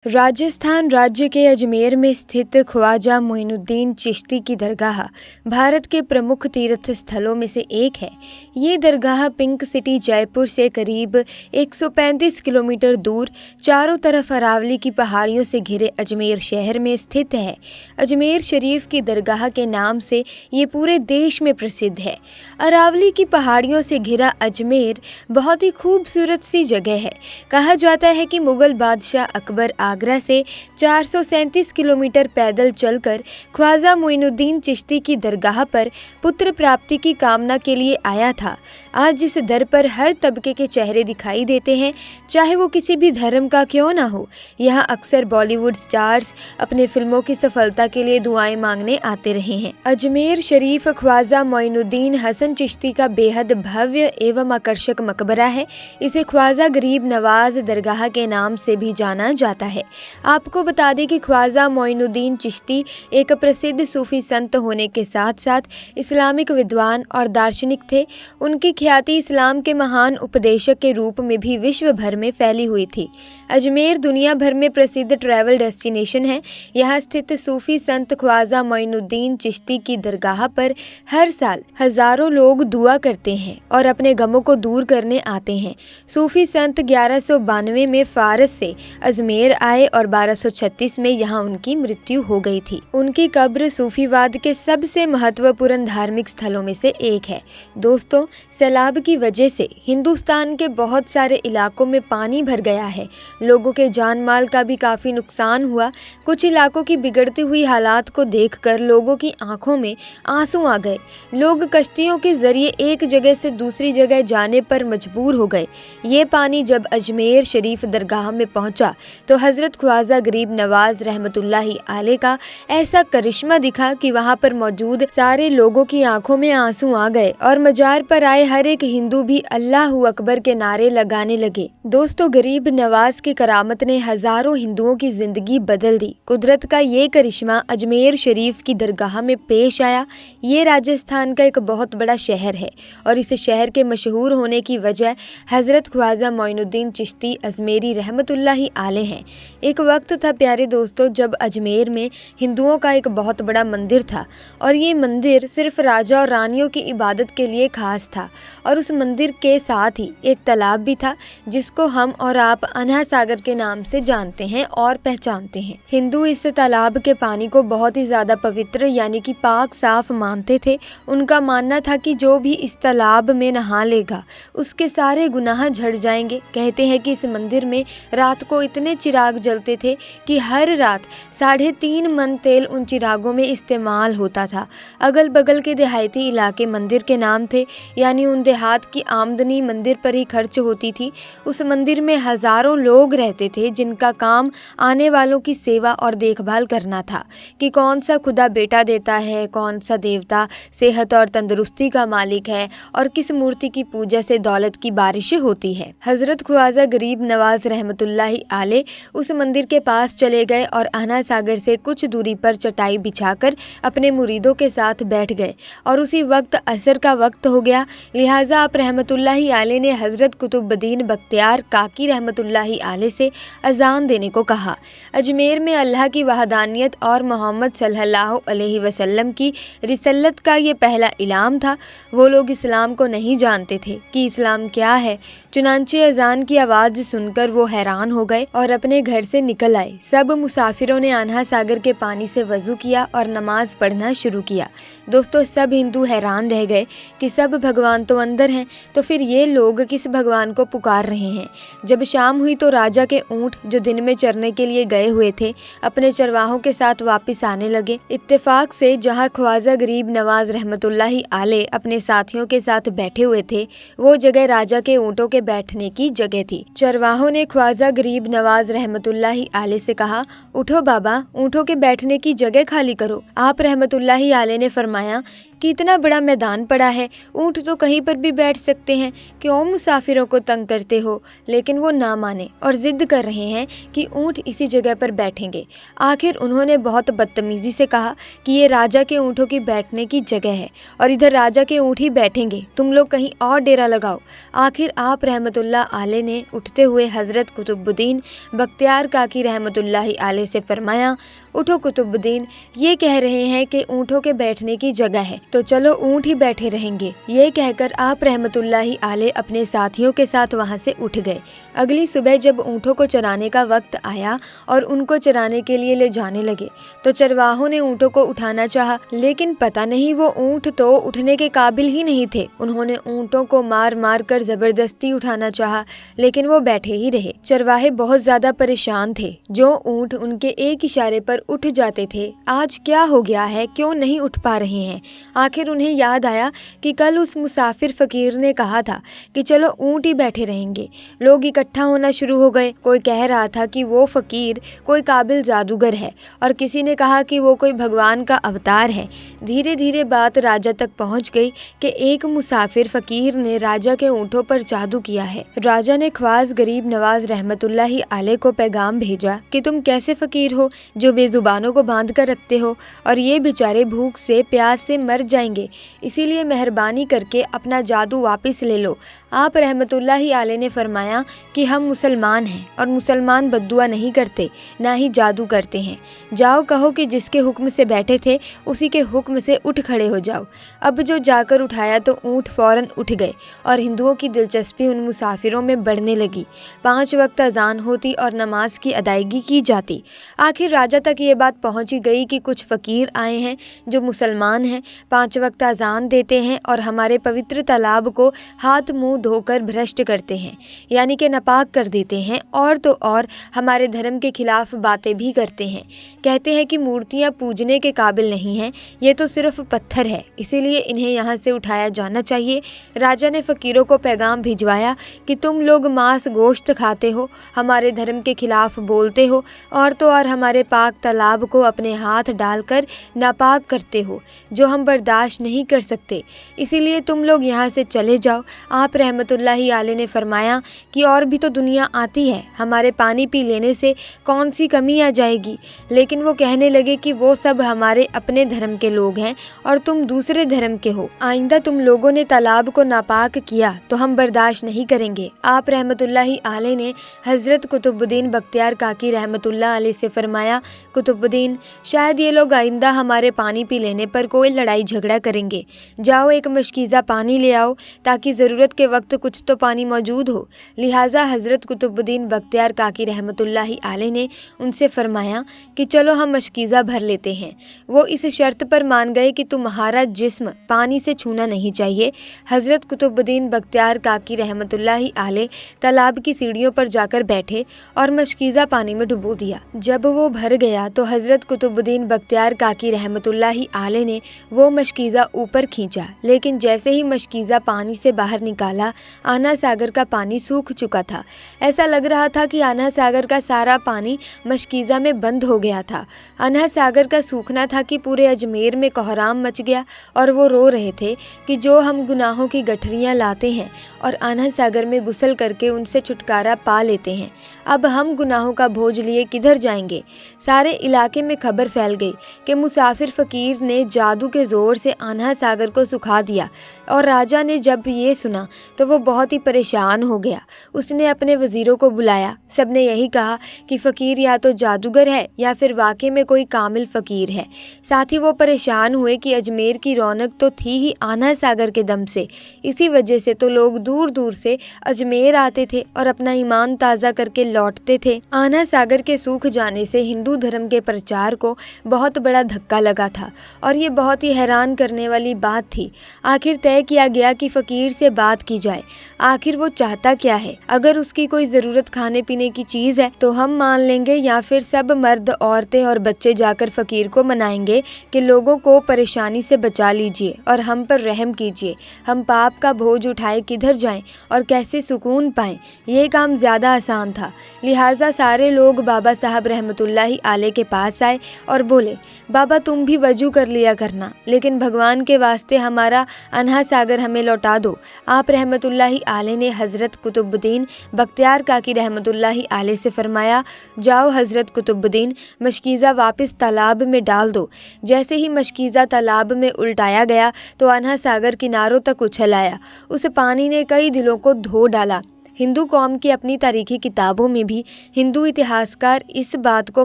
राजस्थान राज्य के अजमेर में स्थित ख्वाजा मोइनुद्दीन चिश्ती की दरगाह भारत के प्रमुख तीर्थ स्थलों में से एक है। ये दरगाह पिंक सिटी जयपुर से करीब 135 किलोमीटर दूर चारों तरफ अरावली की पहाड़ियों से घिरे अजमेर शहर में स्थित है। अजमेर शरीफ की दरगाह के नाम से ये पूरे देश में प्रसिद्ध है। अरावली की पहाड़ियों से घिरा अजमेर बहुत ही खूबसूरत सी जगह है। कहा जाता है कि मुगल बादशाह अकबर आगरा से 437 किलोमीटर पैदल चलकर ख्वाजा मोइनुद्दीन चिश्ती की दरगाह पर पुत्र प्राप्ति की कामना के लिए आया था। आज इस दर पर हर तबके के चेहरे दिखाई देते हैं, चाहे वो किसी भी धर्म का क्यों ना हो। यहाँ अक्सर बॉलीवुड स्टार्स अपने फिल्मों की सफलता के लिए दुआएं मांगने आते रहे हैं। अजमेर शरीफ ख्वाजा मोइनुद्दीन हसन चिश्ती का बेहद भव्य एवं आकर्षक मकबरा है। इसे ख्वाजा गरीब नवाज दरगाह के नाम से भी जाना जाता है। आपको बता दें कि ख्वाजा मोइनुद्दीन चिश्ती एक प्रसिद्ध सूफी संत होने के साथ साथ इस्लामिक विद्वान और दार्शनिक थे। उनकी ख्याति इस्लाम के महान उपदेशक के रूप में भी विश्व भर में फैली हुई थी। अजमेर दुनिया भर में प्रसिद्ध ट्रैवल डेस्टिनेशन है। यहाँ स्थित सूफी संत ख्वाजा मोइनुद्दीन चिश्ती की दरगाह पर हर साल हजारों लोग दुआ करते हैं और अपने गमों को दूर करने आते हैं। सूफी संत 1192 में फारस से अजमेर आए और 1236 में यहाँ उनकी मृत्यु हो गई थी। उनकी कब्र सूफीवाद के सबसे महत्वपूर्ण धार्मिक स्थलों में से एक है। दोस्तों, सैलाब की वजह से हिंदुस्तान के बहुत सारे इलाकों में पानी भर गया है। लोगों के जान माल का भी काफी नुकसान हुआ। कुछ इलाकों की बिगड़ती हुई हालात को देखकर लोगों की आंखों में आंसू आ गए। लोग कश्तियों के जरिए एक जगह से दूसरी जगह जाने पर मजबूर हो गए। ये पानी जब अजमेर शरीफ दरगाह में पहुंचा तो हजरत ख्वाजा गरीब नवाज रहमतुल्लाहि अलैह का ऐसा करिश्मा दिखा कि वहां पर मौजूद सारे लोगों की आंखों में आंसू आ गए और मजार पर आए हर एक हिंदू भी अल्लाहू अकबर के नारे लगाने लगे। दोस्तों, गरीब नवाज की करामत ने हजारों हिंदुओं की जिंदगी बदल दी। कुदरत का ये करिश्मा अजमेर शरीफ की दरगाह में पेश आया। ये राजस्थान का एक बहुत बड़ा शहर है और इस शहर के मशहूर होने की वजह हजरत ख्वाजा मोइनुद्दीन चिश्ती अजमेरी रहमतुल्लाहि अलैह हैं। एक वक्त था प्यारे दोस्तों, जब अजमेर में हिंदुओं का एक बहुत बड़ा मंदिर था और ये मंदिर सिर्फ राजा और रानियों की इबादत के लिए खास था। और उस मंदिर के साथ ही एक तालाब भी था जिसको हम और आप अनहा सागर के नाम से जानते हैं और पहचानते हैं। हिंदू इस तालाब के पानी को बहुत ही ज्यादा पवित्र यानी कि पाक साफ मानते थे। उनका मानना था कि जो भी इस तालाब में नहा लेगा उसके सारे गुनाह झड़ जाएंगे। कहते हैं कि इस मंदिर में रात को इतने चिराग जलते थे कि हर रात 3.5 मन तेल उन चिरागों में इस्तेमाल होता था। अगल बगल के देहाती इलाके मंदिर के नाम थे, यानी उन देहात की आमदनी मंदिर पर ही खर्च होती थी। उस मंदिर में हजारों लोग रहते थे जिनका काम आने वालों की सेवा और देखभाल करना था कि कौन सा खुदा बेटा देता है, कौन सा देवता सेहत और तंदुरुस्ती का मालिक है और किस मूर्ति की पूजा से दौलत की बारिश होती है। हजरत ख्वाजा गरीब नवाज रहमतुल्लाहि अलैह उस मंदिर के पास चले गए और अनहा सागर से कुछ दूरी पर चटाई बिछाकर अपने मुरीदों के साथ बैठ गए और उसी वक्त असर का वक्त हो गया। लिहाजा आप रहमतुल्लाहि अलैह ने हजरत कुतुबुद्दीन बख्तियार काकी रहमतुल्लाहि अलैह से अजान देने को कहा। अजमेर में अल्लाह की वहदानियत और मोहम्मद सल्लल्लाहु अलैहि वसल्लम की रिसलत का ये पहला इलाम था। वो लोग इस्लाम को नहीं जानते थे कि इस्लाम क्या है। चुनांचे अजान की आवाज़ सुनकर वो हैरान हो गए और अपने घर से निकल आए। सब मुसाफिरों ने अनहा सागर के पानी से वजू किया और नमाज पढ़ना शुरू किया। दोस्तों, सब हिंदू हैरान रह गए कि सब भगवान तो अंदर हैं, तो फिर ये लोग किस भगवान को पुकार रहे हैं। जब शाम हुई तो राजा के ऊँट जो दिन में चरने के लिए गए हुए थे अपने चरवाहों के साथ वापिस आने लगे। इत्तेफाक से जहाँ ख्वाजा गरीब नवाज रहमतुल्लाहि अलैह अपने साथियों के साथ बैठे हुए थे वो जगह राजा के ऊँटों के बैठने की जगह थी। चरवाहों ने ख्वाजा गरीब नवाज रहमतुल्लाहि अलैह से कहा, उठो बाबा, ऊँटों के बैठने की जगह खाली करो। आप रहमतुल्लाहि अलैह ने फरमाया कि इतना बड़ा मैदान पड़ा है, ऊँट तो कहीं पर भी बैठ सकते हैं, क्यों मुसाफिरों को तंग करते हो। लेकिन वो ना माने और जिद कर रहे हैं कि ऊँट इसी जगह पर बैठेंगे। आखिर उन्होंने बहुत बदतमीजी से कहा कि ये राजा के ऊँटों की बैठने की जगह है और इधर राजा के ऊँट ही बैठेंगे, तुम लोग कहीं और डेरा लगाओ। आखिर आप रहमतुल्लाह आले ने उठते हुए हज़रत कुतुबुद्दीन बख्तियार काकी रहमतुल्लाहि आले से फरमाया, उठो कुतुबुद्दीन, ये कह रहे हैं कि ऊँटों के बैठने की जगह है तो चलो ऊँट ही बैठे रहेंगे। ये कहकर आप रहमतुल्लाहि आले अपने साथियों के साथ वहाँ से उठ गए। अगली सुबह जब ऊँटों को चराने का वक्त आया और उनको चराने के लिए ले जाने लगे तो चरवाहों ने ऊँटों को उठाना चाहा, लेकिन पता नहीं वो ऊँट तो उठने के काबिल ही नहीं थे। उन्होंने ऊँटों को मार मार कर जबरदस्ती उठाना चाहा, लेकिन वो बैठे ही रहे। चरवाहे बहुत ज्यादा परेशान थे। जो ऊँट उनके एक इशारे पर उठ जाते थे, आज क्या हो गया है, क्यों नहीं उठ पा रहे हैं। आखिर उन्हें याद आया कि कल उस मुसाफिर फकीर ने कहा था कि चलो ऊँट ही बैठे रहेंगे। लोग इकट्ठा होना शुरू हो गए। कोई कह रहा था कि वो फकीर कोई काबिल जादूगर है और किसी ने कहा कि वो कोई भगवान का अवतार है। धीरे धीरे बात राजा तक पहुंच गई कि एक मुसाफिर फकीर ने राजा के ऊँटों पर जादू किया है। राजा ने ख्वास गरीब नवाज रहमतुल्लाहि अलैह को पैगाम भेजा कि तुम कैसे फकीर हो जो बेजुबानों को बांध कर रखते हो और ये बेचारे भूख से प्यास से मर जाएंगे, इसीलिए मेहरबानी करके अपना जादू वापस ले लो। आप रहमतुल्लाहि अलैह ने फरमाया कि हम मुसलमान हैं और मुसलमान बद्दुआ नहीं करते, ना ही जादू करते हैं। जाओ कहो कि जिसके हुक्म से बैठे थे उसी के हुक्म से उठ खड़े हो जाओ। अब जो जाकर उठाया तो ऊँट फौरन उठ गए और हिंदुओं की दिलचस्पी उन मुसाफिरों में बढ़ने लगी। 5 वक्त अजान होती और नमाज की अदायगी की जाती। आखिर राजा तक ये बात पहुंची गई कि कुछ फ़कीर आए हैं जो मुसलमान हैं, 5 वक्त अजान देते हैं और हमारे पवित्र तालाब को हाथ मुंह धोकर भ्रष्ट करते हैं, यानी कि नापाक कर देते हैं, और तो और हमारे धर्म के खिलाफ बातें भी करते हैं। कहते हैं कि मूर्तियाँ पूजने के काबिल नहीं हैं, ये तो सिर्फ पत्थर है, इसीलिए इन्हें यहाँ से उठाया जाना चाहिए। राजा ने फ़कीरों को पैगाम भिजवाया कि तुम लोग मांस गोश्त खाते हो, हमारे धर्म के खिलाफ बोलते हो और तो और हमारे पाक तालाब को अपने हाथ डालकर नापाक करते हो, जो हम बर्दाश्त नहीं कर सकते, इसीलिए तुम लोग यहाँ से चले जाओ। आप रहमतुल्लाहि अलैह ने फरमाया कि और भी तो दुनिया आती है, हमारे पानी पी लेने से कौन सी कमी आ जाएगी। लेकिन वो कहने लगे कि वो सब हमारे अपने धर्म के लोग हैं और तुम दूसरे धर्म के हो, आइंदा तुम लोगों ने तालाब को नापाक किया तो हम बर्दाश्त नहीं करेंगे। आप रहमतुल्लाहि अलैह ने हज़रत कुतुबुद्दीन बख्तियार काकी रहमतुल्लाह अलैह से फरमाया, कुतुबुद्दीन, शायद ये लोग आइंदा हमारे पानी पी लेने पर कोई लड़ाई झगड़ा करेंगे। जाओ एक मशकीज़ा पानी ले आओ ताकि ज़रूरत के वक्त कुछ तो पानी मौजूद हो। लिहाजा हज़रत कुतुबुद्दीन बख्तियार काकी रहमतुल्लाहि अलैह ने उनसे फरमाया कि चलो हम मशकीज़ा भर लेते हैं। वो इस शर्त पर मान गए कि तुम्हारा जिस्म पानी से छूना नहीं चाहिए। हज़रत कुतुबुद्दीन बख्तियार काकी रहमतुल्लाहि अलैह तालाब की सीढ़ियों पर जाकर बैठे और मशकीज़ा पानी में डुबो दिया। जब वो भर गया तो हज़रत कुतुबुद्दीन बख्तियार काकी रहमतुल्लाहि अलैह ने वो मशकीज़ा ऊपर खींचा, लेकिन जैसे ही मशकीज़ा पानी से बाहर निकाला, आना सागर का पानी सूख चुका था। ऐसा लग रहा था कि आना सागर का सारा पानी मशकीज़ा में बंद हो गया था। आना सागर का सूखना था कि पूरे अजमेर में कोहराम मच गया और वो रो रहे थे कि जो हम गुनाहों की गठरियाँ लाते हैं और आना सागर में गुसल करके उनसे छुटकारा पा लेते हैं, अब हम गुनाहों का बोझ लिए किधर जाएंगे। सारे इलाके में खबर फैल गई कि मुसाफिर फ़कीर ने जादू के ज़ोर से आना सागर को सुखा दिया और राजा ने जब ये सुना तो वो बहुत ही परेशान हो गया। उसने अपने वज़ीरों को बुलाया। सब ने यही कहा कि फ़कीर या तो जादूगर है या फिर वाकई में कोई कामिल फ़कीर है। साथ ही वो परेशान हुए कि अजमेर की रौनक तो थी ही आना सागर के दम से, इसी वजह से तो लोग दूर दूर से अजमेर आते थे और अपना ईमान ताज़ा करके लौटते थे। आना सागर के सूख जाने से हिंदू धर्म के प्रचार को बहुत बड़ा धक्का लगा था और ये बहुत ही हैरान करने वाली बात थी। आखिर तय किया गया कि फ़कीर से बात की जाए। जाए। आखिर वो चाहता क्या है? अगर उसकी कोई ज़रूरत खाने पीने की चीज़ है तो हम मान लेंगे, या फिर सब मर्द, औरतें और बच्चे जाकर फ़कीर को मनाएंगे कि लोगों को परेशानी से बचा लीजिए और हम पर रहम कीजिए। हम पाप का बोझ उठाए किधर जाएं और कैसे सुकून पाएं? ये काम ज़्यादा आसान था। लिहाजा सारे लोग बाबा साहब रहमतुल्लाहि अलैह के पास आए और बोले, बाबा तुम भी वजू कर लिया करना, लेकिन भगवान के वास्ते हमारा अनहा सागर हमें लौटा दो। आप रहमतुल्लाहि अलैह ने हज़रत कुतुबुद्दीन बख्तियार काकी रहमतुल्लाहि अलैह से फरमाया, जाओ हज़रत कुतुबुद्दीन, मशकीज़ा वापस तालाब में डाल दो। जैसे ही मशकीज़ा तालाब में उल्टाया गया तो अनहा सागर किनारों तक उछल आया। उस पानी ने कई दिलों को धो डाला। हिंदू कौम की अपनी तारीखी किताबों में भी हिंदू इतिहासकार इस बात को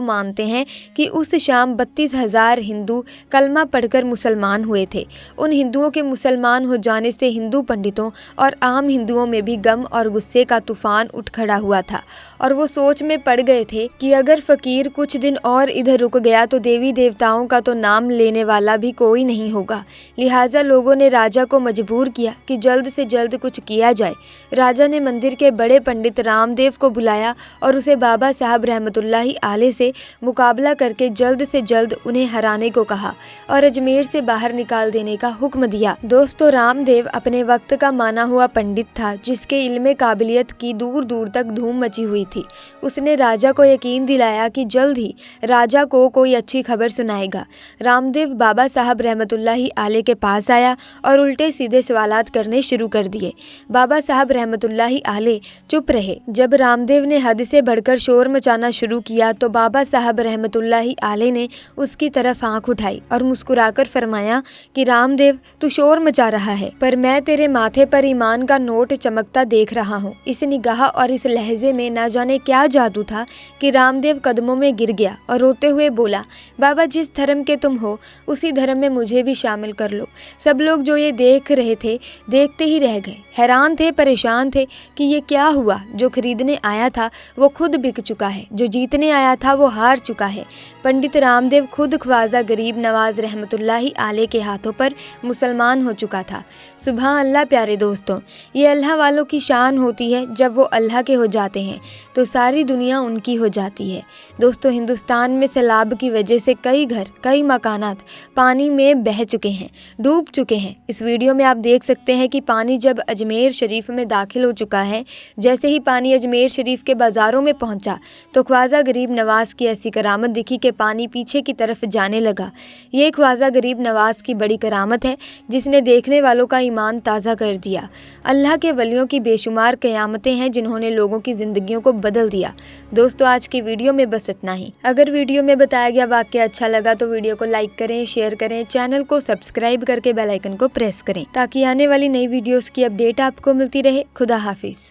मानते हैं कि उस शाम 32,000 हिंदू कलमा पढ़कर मुसलमान हुए थे। उन हिंदुओं के मुसलमान हो जाने से हिंदू पंडितों और आम हिंदुओं में भी गम और गुस्से का तूफान उठ खड़ा हुआ था और वो सोच में पड़ गए थे कि अगर फ़कीर कुछ दिन और इधर रुक गया तो देवी देवताओं का तो नाम लेने वाला भी कोई नहीं होगा। लिहाजा लोगों ने राजा को मजबूर किया कि जल्द से जल्द कुछ किया जाए। राजा ने मंदिर के बड़े पंडित रामदेव को बुलाया और उसे बाबा साहब रहमतुल्लाहि अलैह से मुकाबला करके जल्द से जल्द उन्हें हराने को कहा और अजमेर से बाहर निकाल देने का हुक्म दिया। दोस्तों, रामदेव अपने वक्त का माना हुआ पंडित था जिसके इल्मे काबिलियत की दूर दूर तक धूम मची हुई थी। उसने राजा को यकीन दिलाया कि जल्द ही राजा को कोई अच्छी खबर सुनाएगा। रामदेव बाबा साहब रहमतुल्लाहि अलैह के पास आया और उल्टे सीधे सवालात करने शुरू कर दिए। बाबा साहब रहमतुल्लाहि अलैह चुप रहे। जब रामदेव ने हद से बढ़कर शोर मचाना शुरू किया तो बाबा साहब रहमतुल्लाहि अलैह ने उसकी तरफ आंख उठाई और मुस्कुराकर फरमाया कि रामदेव, तू शोर मचा रहा है, पर मैं तेरे माथे पर ईमान का नोट चमकता देख रहा हूँ। इस निगाह और इस लहजे में ना जाने क्या जादू था कि रामदेव कदमों में गिर गया और रोते हुए बोला, बाबा जिस धर्म के तुम हो उसी धर्म में मुझे भी शामिल कर लो। सब लोग जो ये देख रहे थे देखते ही रह गए, हैरान थे, परेशान थे कि ये क्या हुआ। जो खरीदने आया था वो खुद बिक चुका है, जो जीतने आया था वो हार चुका है। पंडित रामदेव खुद ख्वाजा गरीब नवाज रहमतुल्लाहि अलैह के हाथों पर मुसलमान हो चुका था। सुभान अल्लाह। प्यारे दोस्तों, ये अल्लाह वालों की शान होती है। जब वो अल्लाह के हो जाते हैं तो सारी दुनिया उनकी हो जाती है। दोस्तों, हिंदुस्तान में सैलाब की वजह से कई घर, कई मकानात पानी में बह चुके हैं, डूब चुके हैं। इस वीडियो में आप देख सकते हैं कि पानी जब अजमेर शरीफ में दाखिल हो चुका है, जैसे ही पानी अजमेर शरीफ के बाज़ारों में पहुंचा तो ख्वाजा गरीब नवाज की ऐसी करामत दिखी कि पानी पीछे की तरफ जाने लगा। ये ख्वाजा गरीब नवाज की बड़ी करामत है जिसने देखने वालों का ईमान ताज़ा कर दिया। अल्लाह के वलियों की बेशुमार क़यामतें हैं जिन्होंने लोगों की ज़िंदगियों को बदल दिया। दोस्तों, आज की वीडियो में बस इतना ही। अगर वीडियो में बताया गया वाक़या अच्छा लगा तो वीडियो को लाइक करें, शेयर करें, चैनल को सब्सक्राइब करके बेल आइकन को प्रेस करें ताकि आने वाली नई वीडियोज़ की अपडेट आपको मिलती रहे। खुदा हाफिज़।